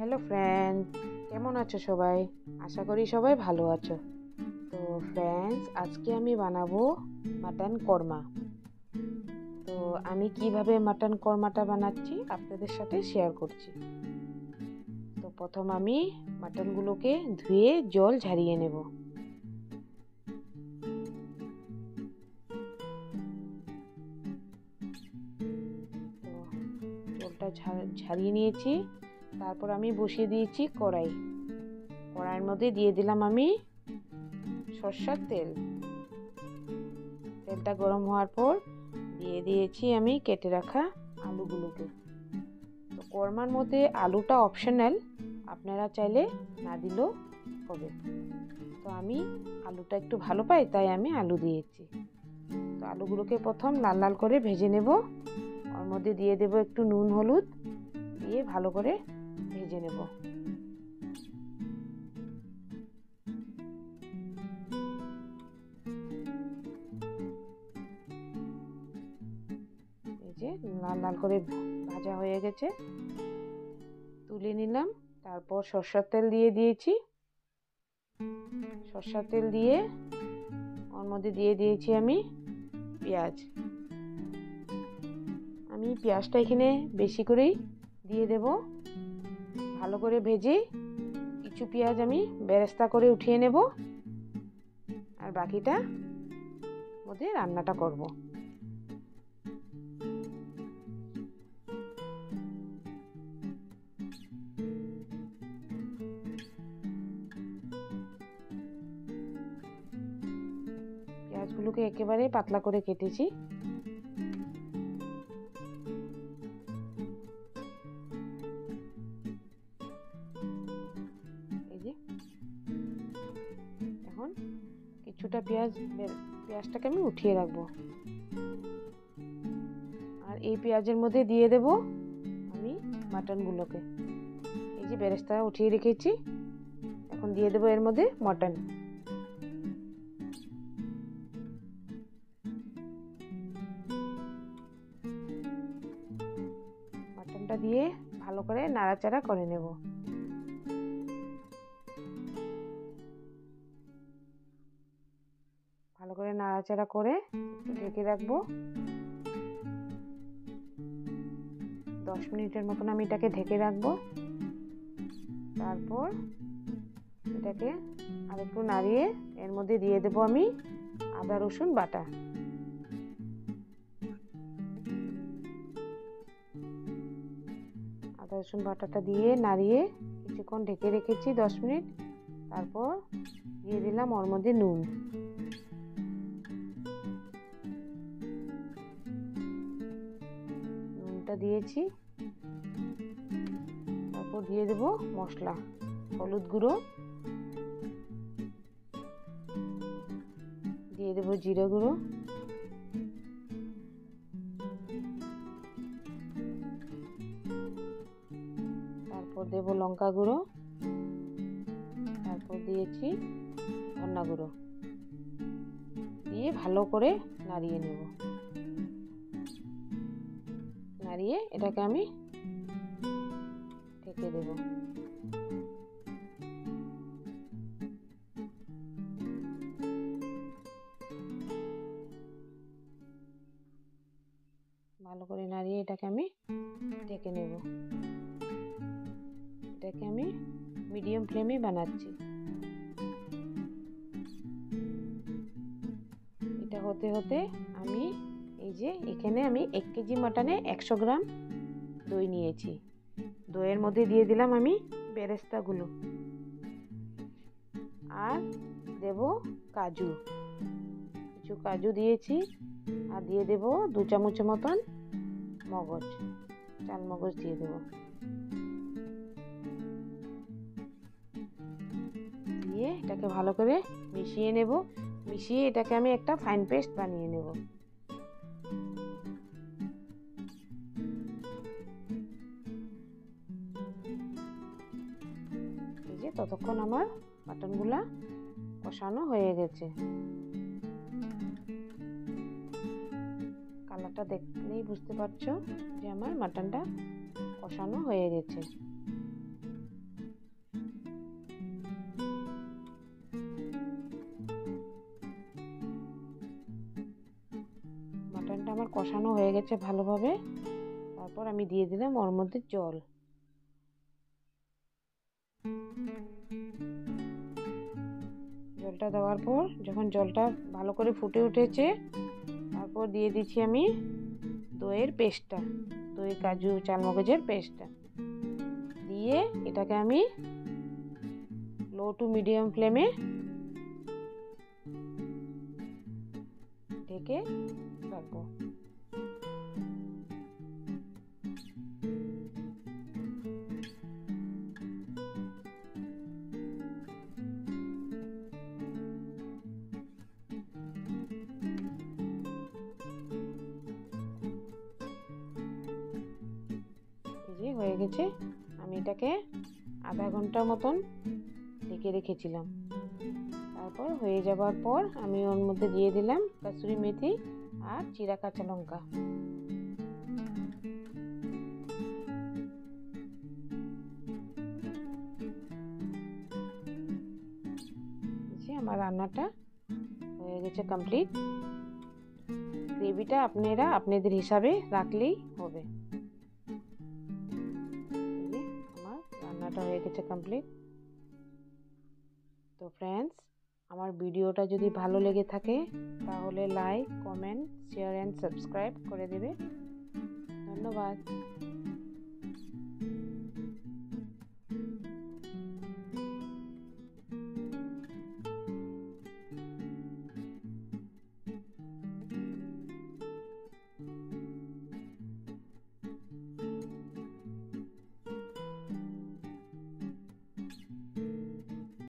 Hello friends, কেমন আছো সবাই? আশা করি সবাই ভালো আছো। তো ফ্রেন্ডস, আজকে আমি বানাবো মাটন কোরমা। তো আমি কিভাবে মাটন কোরমাটা বানাচ্ছি আপনাদের সাথে শেয়ার করছি। তো প্রথম আমি মাটনগুলোকে ধুয়ে জল ঝরিয়ে নেব। তো জলটা ঝরিয়ে নিয়েছি। তারপর আমি বসিয়ে দিয়েছি কড়াইয়ের মধ্যে দিয়ে দিলাম আমি সরষের তেল। তেলটা গরম হওয়ার পর দিয়ে দিয়েছি আমি কেটে রাখা আলুগুলোকে। তো কোরমার মধ্যে আলুটা অপশনাল, আপনারা চাইলে না দিলেও হবে। তো আমি আলুটা একটু ভালো পাই, তাই আমি আলু দিয়েছি। তো আলুগুলোকে প্রথম লাল লাল করে ভেজে নেব। ওর মধ্যে দিয়ে দেব একটু নুন হলুদ, দিয়ে ভালো করে ভেজে নেব। এই যে লাল লাল করে ভাজা হয়ে গেছে, তুলে নিলাম। তারপর সরষের তেল দিয়ে দিয়েছি। সরষের তেল দিয়ে ওর মধ্যে দিয়ে দিয়েছি আমি পেঁয়াজ। আমি পেঁয়াজটা এখানে বেশি করেই দিয়ে দেব। ভালো করে ভেজে কিছু পেঁয়াজ আমি বেরেস্তা করে উঠিয়ে নেব, আর বাকিটা মধ্যে রান্নাটা করব। পেঁয়াজগুলোকে একেবারে পাতলা করে কেটেছি। এই যে এখন কিছুটা পেঁয়াজটাকে আমি উঠিয়ে রাখবো। আর এই পেঁয়াজের মধ্যে দিয়ে দেব আমি মাটনগুলোকে। এই যে বেরেস্তা উঠিয়ে রেখেছি, এখন দিয়ে দেব এর মধ্যে মটন। মটনটা দিয়ে ভালো করে নাড়াচাড়া করে নেব। ভালো করে নাড়াচাড়া করে একটু ঢেকে রাখবো। 10 মিনিটের মতন আমি এটাকে ঢেকে রাখবো। তারপর এটাকে আরেকটু নাড়িয়ে এর মধ্যে দিয়ে দেব আমি আদা রসুন বাটা। আদা রসুন বাটাটা দিয়ে নাড়িয়ে কিছুক্ষণ ঢেকে রেখেছি 10 মিনিট। তারপর দিয়ে দিলাম ওর মধ্যে নুন। নুনটা দিয়েছি। তারপর দিয়ে দেব মশলা, হলুদ গুঁড়ো, দিয়ে দেব জিরে গুঁড়ো, তারপর দেব লঙ্কা গুঁড়ো, তারপর দিয়েছি ধনিয়া গুঁড়ো, দিয়ে ভালো করে নাড়িয়ে নেব। নাড়িয়ে এটাকে আমি ঢেকে দেব। ভালো করে নাড়িয়ে এটাকে আমি ঢেকে নেব। এটাকে আমি মিডিয়াম ফ্লেমে বানাচ্ছি। এটা হতে হতে আমি এই যে এখানে আমি 1 কেজি মাটনে 100 গ্রাম দই নিয়েছি। দইয়ের মধ্যে দিয়ে দিলাম আমি বেরেস্তাগুলো, আর দেব কাজু। কিছু কাজু দিয়েছি, আর দিয়ে দেব 2 চামচ মতন মগজ, চাল মগজ দিয়ে দেব। দিয়ে এটাকে ভালো করে মিশিয়ে নেব। মিশিয়ে এটাকে আমি একটা ফাইন পেস্ট বানিয়ে নেব। এই যে ততক্ষণ আমার মাটনগুলা কষানো হয়ে গেছে। কালারটা দেখলেই বুঝতে পারছো যে আমার মাটনটা কষানো হয়ে গেছে। কষানো হয়ে গেছে ভালোভাবে। তারপর আমি দিয়ে দিলাম ওর মধ্যে জল। জলটা দেওয়ার পর যখন জলটা ভালো করে ফুটে উঠেছে, তারপর দিয়ে দিচ্ছি আমি দইয়ের পেস্টটা, দই কাজু চালমগজের পেস্টটা দিয়ে এটাকে আমি লো টু মিডিয়াম ফ্লেমে ঢেকে রাখবো। হয়ে গেছে, আমি এটাকে আধা ঘন্টা মতন ঢেকে রেখেছিলাম। তারপর হয়ে যাবার পর আমি ওর মধ্যে দিয়ে দিলাম কাসুরি মেথি আর চিরা কাঁচা লঙ্কা। আমার রান্নাটা হয়ে গেছে কমপ্লিট। গ্রেভিটা আপনারা আপনাদের হিসাবে রাখলেই হবে। আমার রান্নাটা হয়ে গেছে কমপ্লিট। তো ফ্রেন্ডস, আমার ভিডিওটা যদি ভালো লেগে থাকে তাহলে like, comment, share and subscribe করে দেবে। ধন্যবাদ।